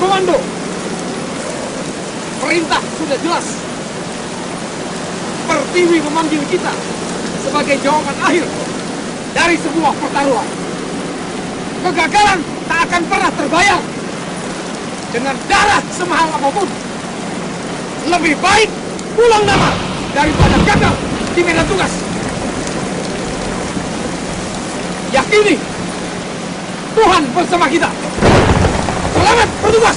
Komando, perintah sudah jelas. Pertiwi memanggil kita sebagai jawaban akhir dari sebuah pertaruhan. Kegagalan tak akan pernah terbayar dengan darah semahal apapun. Lebih baik pulang nama daripada gagal di medan tugas. Yakini Tuhan bersama kita. Selamat bertugas.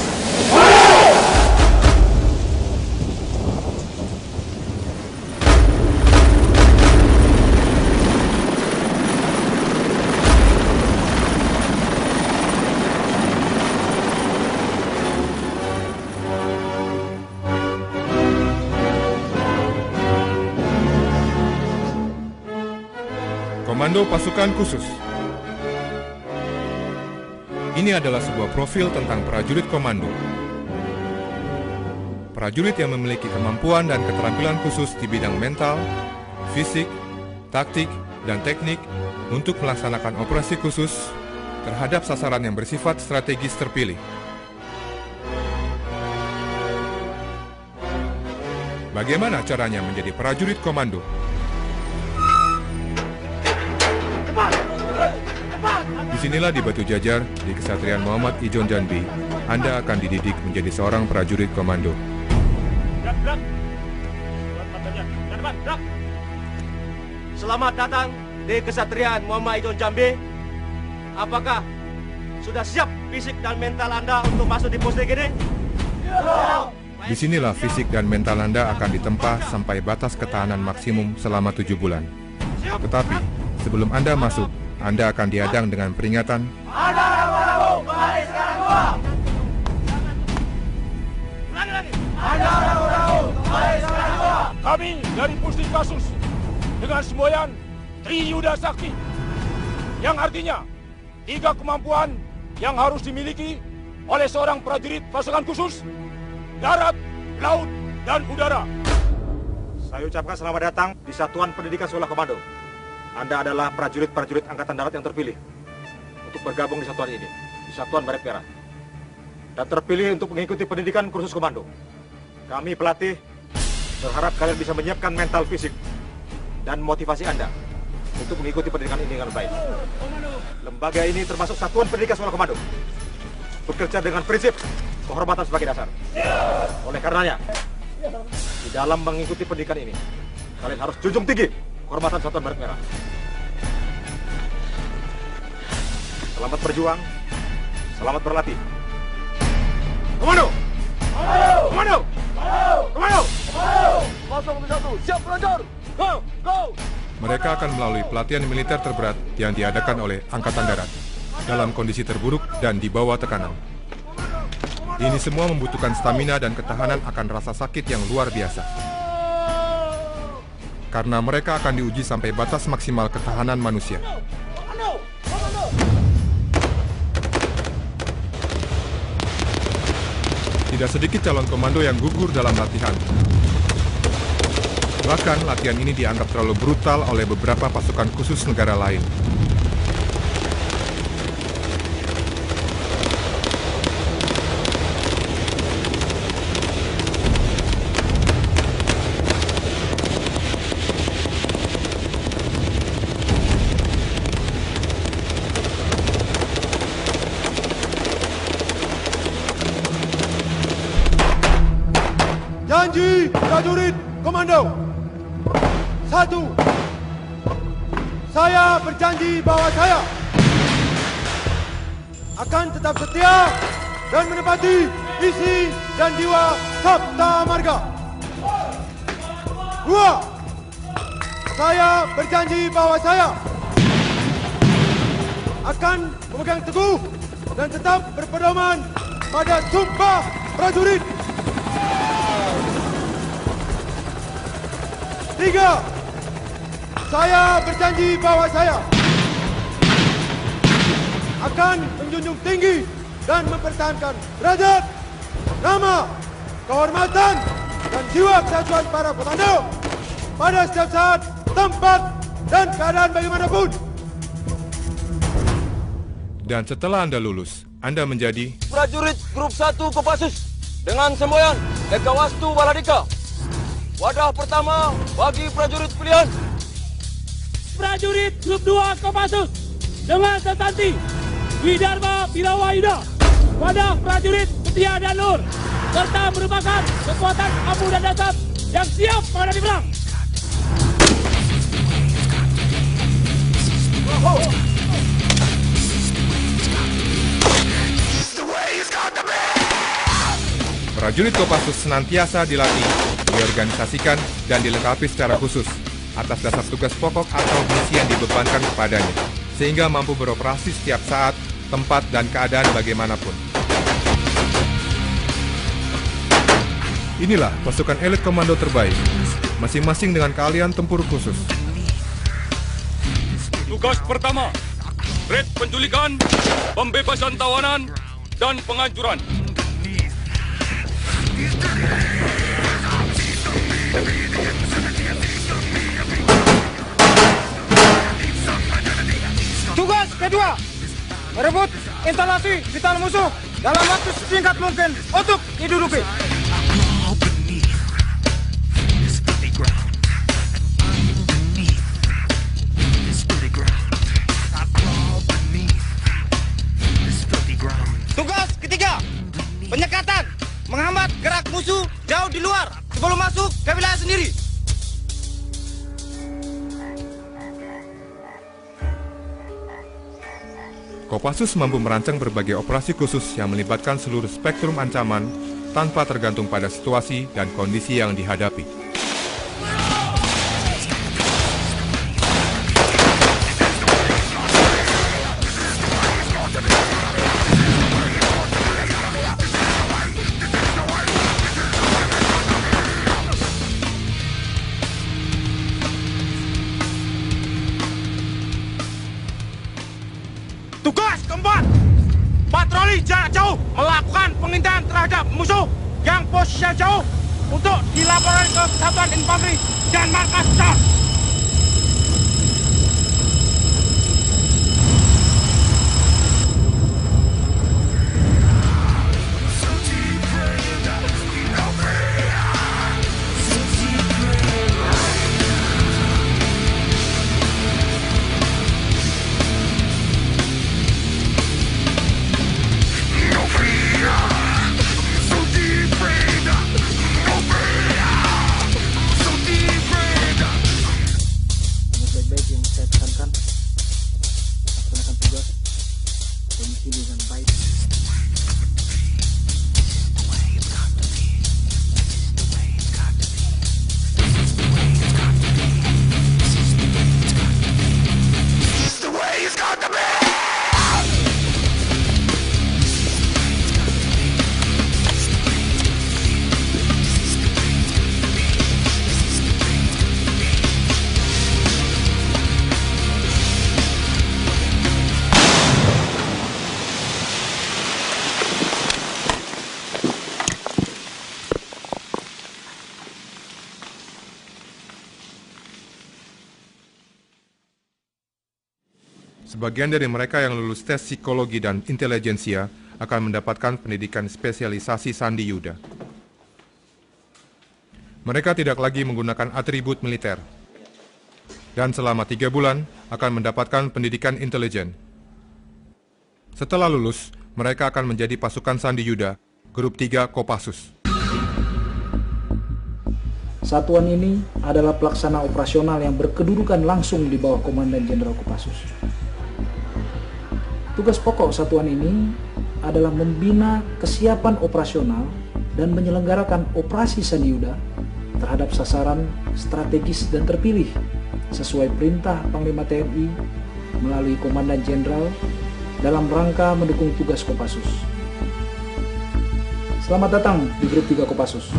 Komando Pasukan Khusus. Ini adalah sebuah profil tentang prajurit komando. Prajurit yang memiliki kemampuan dan keterampilan khusus di bidang mental, fisik, taktik, dan teknik untuk melaksanakan operasi khusus terhadap sasaran yang bersifat strategis terpilih. Bagaimana caranya menjadi prajurit komando? Disinilah di Batu Jajar, di Kesatrian Muhammad Ijon Janbi, Anda akan dididik menjadi seorang prajurit komando. Selamat datang di Kesatrian Muhammad Ijon Jambi. Apakah sudah siap fisik dan mental Anda untuk masuk di pos TGD? Disinilah fisik dan mental Anda akan ditempa sampai batas ketahanan maksimum selama 7 bulan. Tetapi, sebelum Anda masuk, Anda akan dihadang dengan peringatan Kami dari Pusdikasus dengan semboyan Triyuda Sakti, yang artinya 3 kemampuan yang harus dimiliki oleh seorang prajurit pasukan khusus darat, laut, dan udara. Saya ucapkan selamat datang di Satuan Pendidikan Sekolah Komando. Anda adalah prajurit-prajurit Angkatan Darat yang terpilih untuk bergabung di satuan ini, di Satuan Baret Merah. Dan terpilih untuk mengikuti pendidikan kursus komando. Kami pelatih berharap kalian bisa menyiapkan mental fisik dan motivasi Anda untuk mengikuti pendidikan ini dengan baik. Lembaga ini termasuk Satuan Pendidikan Sekolah Komando, bekerja dengan prinsip kehormatan sebagai dasar. Oleh karenanya, di dalam mengikuti pendidikan ini, kalian harus junjung tinggi kehormatan Satuan Baret Merah. Selamat berjuang, selamat berlatih. Komando! Komando! Komando! 071, siap belajar! Go! Go! mereka akan melalui pelatihan militer terberat yang diadakan oleh Angkatan Darat dalam kondisi terburuk dan di bawah tekanan. Ini semua membutuhkan stamina dan ketahanan akan rasa sakit yang luar biasa. Karena mereka akan diuji sampai batas maksimal ketahanan manusia. Tidak sedikit calon komando yang gugur dalam latihan. Bahkan latihan ini dianggap terlalu brutal oleh beberapa pasukan khusus negara lain. Janji prajurit komando. 1. Saya berjanji bahwa saya akan tetap setia dan menepati misi dan jiwa Sabta Marga. 2. Saya berjanji bahwa saya akan memegang teguh dan tetap berpedoman pada sumpah prajurit. 3. Saya berjanji bahwa saya akan menjunjung tinggi dan mempertahankan derajat, nama, kehormatan, dan jiwa kesatuan para komando pada setiap saat, tempat, dan keadaan bagaimanapun. Dan setelah Anda lulus, Anda menjadi prajurit grup 1 Kopassus dengan semboyan Eka Wastu Baladika. Wadah pertama bagi prajurit pilihan. Prajurit grup 2 Kopassus dengan setanti Widharma Pirawayuda. Wadah prajurit setia dan lur serta merupakan kekuatan ampu dan dasar yang siap menghadapi perang. prajurit Kopassus senantiasa dilatih, diorganisasikan, dan dilengkapi secara khusus atas dasar tugas pokok atau misi yang dibebankan kepadanya, sehingga mampu beroperasi setiap saat, tempat, dan keadaan bagaimanapun. Inilah pasukan elit komando terbaik, masing-masing dengan keahlian tempur khusus. Tugas pertama, red penculikan, pembebasan tawanan, dan penghancuran. Tugas kedua, merebut instalasi vital musuh dalam waktu singkat mungkin untuk diduduki. Tugas ketiga, penyekatan, menghambat gerak musuh jauh di luar sebelum masuk ke wilayah sendiri. Kopassus mampu merancang berbagai operasi khusus yang melibatkan seluruh spektrum ancaman tanpa tergantung pada situasi dan kondisi yang dihadapi. Tugas keempat, patroli jarak jauh melakukan pengintaian terhadap musuh yang posisinya jauh untuk dilaporkan ke satuan infanteri dan markas besar. Baik-baik yang saya tekankan, laksanakan tugas komisi dengan baik. Sebagian dari mereka yang lulus tes psikologi dan intelijensia akan mendapatkan pendidikan spesialisasi Sandi Yuda. Mereka tidak lagi menggunakan atribut militer, dan selama 3 bulan akan mendapatkan pendidikan intelijen. Setelah lulus, mereka akan menjadi pasukan Sandi Yuda, grup 3 Kopassus. Satuan ini adalah pelaksana operasional yang berkedudukan langsung di bawah Komandan Jenderal Kopassus. Tugas pokok satuan ini adalah membina kesiapan operasional dan menyelenggarakan operasi Sandi Yuda terhadap sasaran strategis dan terpilih sesuai perintah Panglima TNI melalui Komandan Jenderal dalam rangka mendukung tugas Kopassus. Selamat datang di grup 3 Kopassus.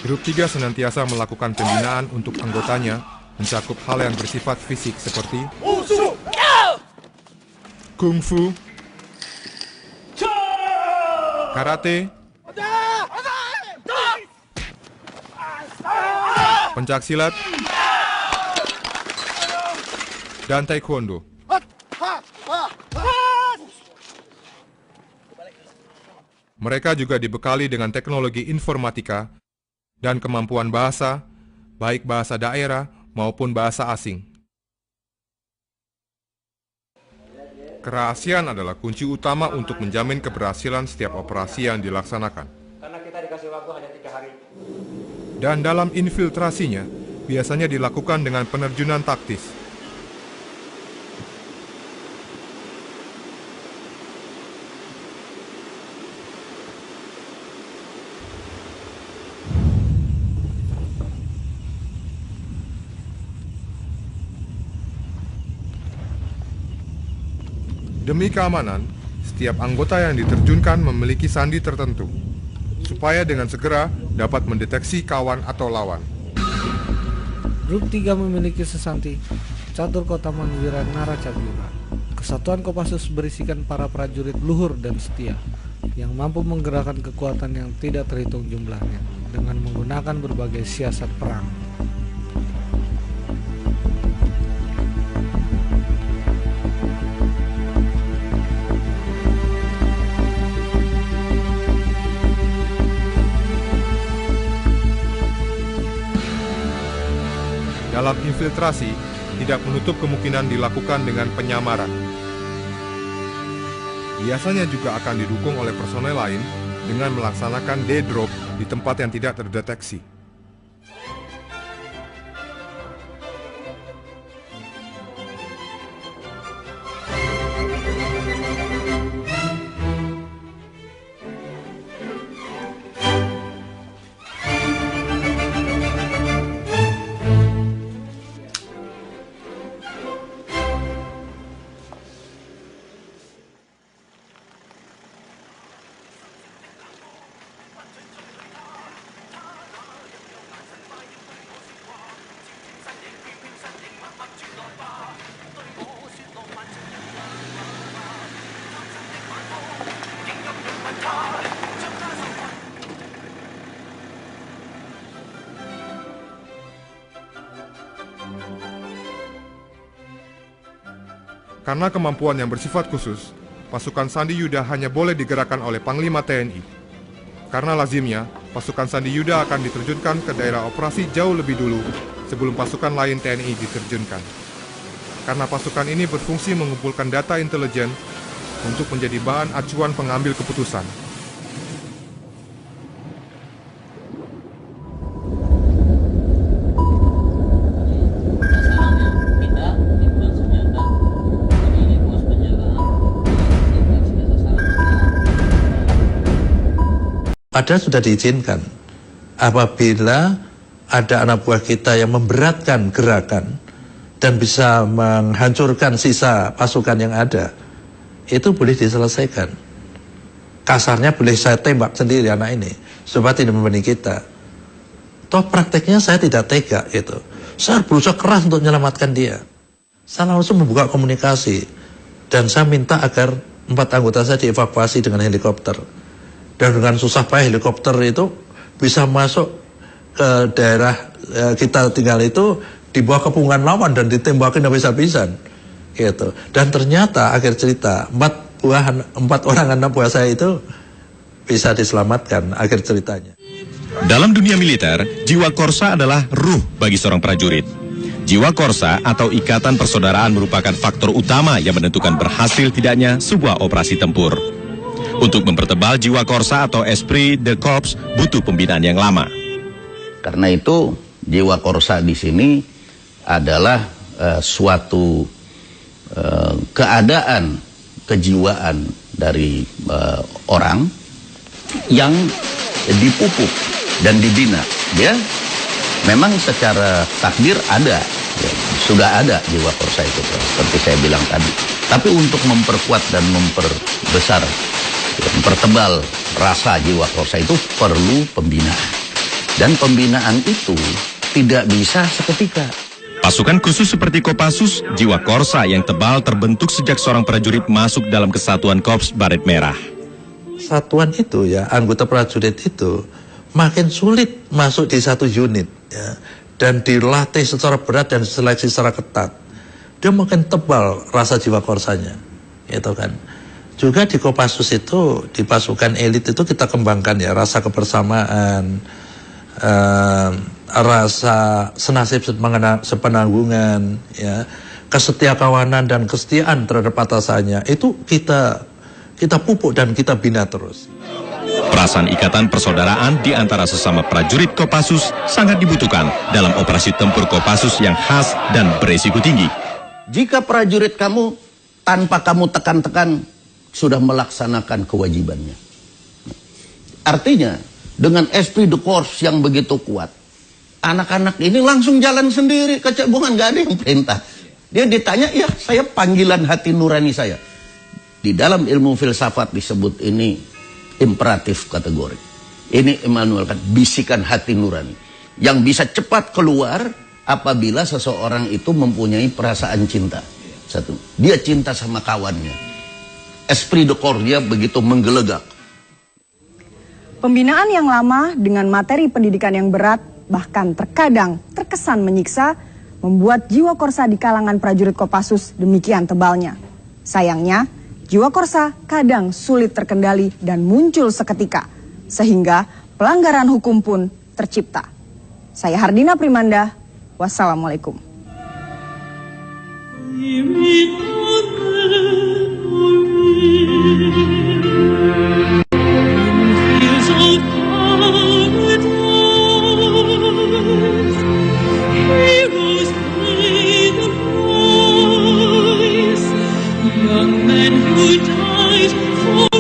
Grup 3 senantiasa melakukan pembinaan untuk anggotanya, mencakup hal yang bersifat fisik seperti kungfu, karate, pencaksilat, dan taekwondo. Mereka juga dibekali dengan teknologi informatika dan kemampuan bahasa, baik bahasa daerah maupun bahasa asing. Kerahasiaan adalah kunci utama untuk menjamin keberhasilan setiap operasi yang dilaksanakan. Karena kita dikasih waktu hanya 3 hari. Dan dalam infiltrasinya, biasanya dilakukan dengan penerjunan taktis. Demi keamanan, setiap anggota yang diterjunkan memiliki sandi tertentu, supaya dengan segera dapat mendeteksi kawan atau lawan. Grup 3 memiliki sesanti, Catur Kotaman Wira Naracabira. Kesatuan Kopassus berisikan para prajurit luhur dan setia, yang mampu menggerakkan kekuatan yang tidak terhitung jumlahnya, dengan menggunakan berbagai siasat perang. Dalam infiltrasi, tidak menutup kemungkinan dilakukan dengan penyamaran. Biasanya juga akan didukung oleh personel lain dengan melaksanakan D-drop di tempat yang tidak terdeteksi. Karena kemampuan yang bersifat khusus, pasukan Sandi Yuda hanya boleh digerakkan oleh Panglima TNI. Karena lazimnya, pasukan Sandi Yuda akan diterjunkan ke daerah operasi jauh lebih dulu sebelum pasukan lain TNI diterjunkan. Karena pasukan ini berfungsi mengumpulkan data intelijen untuk menjadi bahan acuan pengambil keputusan. Padahal sudah diizinkan. Apabila ada anak buah kita yang memberatkan gerakan dan bisa menghancurkan sisa pasukan yang ada, itu boleh diselesaikan. Kasarnya boleh saya tembak sendiri anak ini, supaya tidak membebani kita. Toh prakteknya saya tidak tega gitu. Saya berusaha keras untuk menyelamatkan dia. Saya langsung membuka komunikasi dan saya minta agar 4 anggota saya dievakuasi dengan helikopter. Dan dengan susah payah helikopter itu bisa masuk ke daerah kita tinggal itu, di bawah kepungan lawan dan ditembakin habis-habisan gitu. Dan ternyata akhir cerita 4 orang anak buah saya itu bisa diselamatkan akhir ceritanya. Dalam dunia militer, jiwa korsa adalah ruh bagi seorang prajurit. Jiwa korsa atau ikatan persaudaraan merupakan faktor utama yang menentukan berhasil tidaknya sebuah operasi tempur. Untuk mempertebal jiwa korsa atau esprit de corps butuh pembinaan yang lama. Karena itu jiwa korsa di sini adalah suatu keadaan kejiwaan dari orang yang dipupuk dan dibina. Dia memang secara takdir ada, ya, sudah ada jiwa korsa itu, seperti saya bilang tadi. Tapi untuk memperkuat dan memperbesar, mempertebal rasa jiwa korsa itu perlu pembinaan. Dan pembinaan itu tidak bisa seketika. Pasukan khusus seperti Kopassus, jiwa korsa yang tebal terbentuk sejak seorang prajurit masuk dalam kesatuan Korps Baret Merah. Satuan itu ya, anggota prajurit itu makin sulit masuk di satu unit ya. dan dilatih secara berat dan seleksi secara ketat, dia makin tebal rasa jiwa korsanya, gitu kan. Juga di Kopassus itu, di pasukan elit itu kita kembangkan ya rasa kebersamaan, rasa senasib sepenanggungan, ya, kesetiakawanan dan kesetiaan terhadap atasannya. Itu kita pupuk dan kita bina terus. Perasaan ikatan persaudaraan di antara sesama prajurit Kopassus sangat dibutuhkan dalam operasi tempur Kopassus yang khas dan beresiko tinggi. Jika prajurit kamu tanpa kamu tekan-tekan sudah melaksanakan kewajibannya. Artinya dengan esprit de corps yang begitu kuat, anak-anak ini langsung jalan sendiri, kecebongan, gak ada yang perintah. Dia ditanya, ya saya panggilan hati nurani saya. Di dalam ilmu filsafat disebut ini imperatif kategori. Ini Immanuel Kant, bisikan hati nurani. Yang bisa cepat keluar apabila seseorang itu mempunyai perasaan cinta. Satu, dia cinta sama kawannya. Esprit de corps dia begitu menggelegak. Pembinaan yang lama dengan materi pendidikan yang berat, bahkan terkadang terkesan menyiksa, membuat jiwa korsa di kalangan prajurit Kopassus demikian tebalnya. Sayangnya, jiwa korsa kadang sulit terkendali dan muncul seketika, sehingga pelanggaran hukum pun tercipta. Saya Hardina Primanda, wassalamualaikum. Young men who died for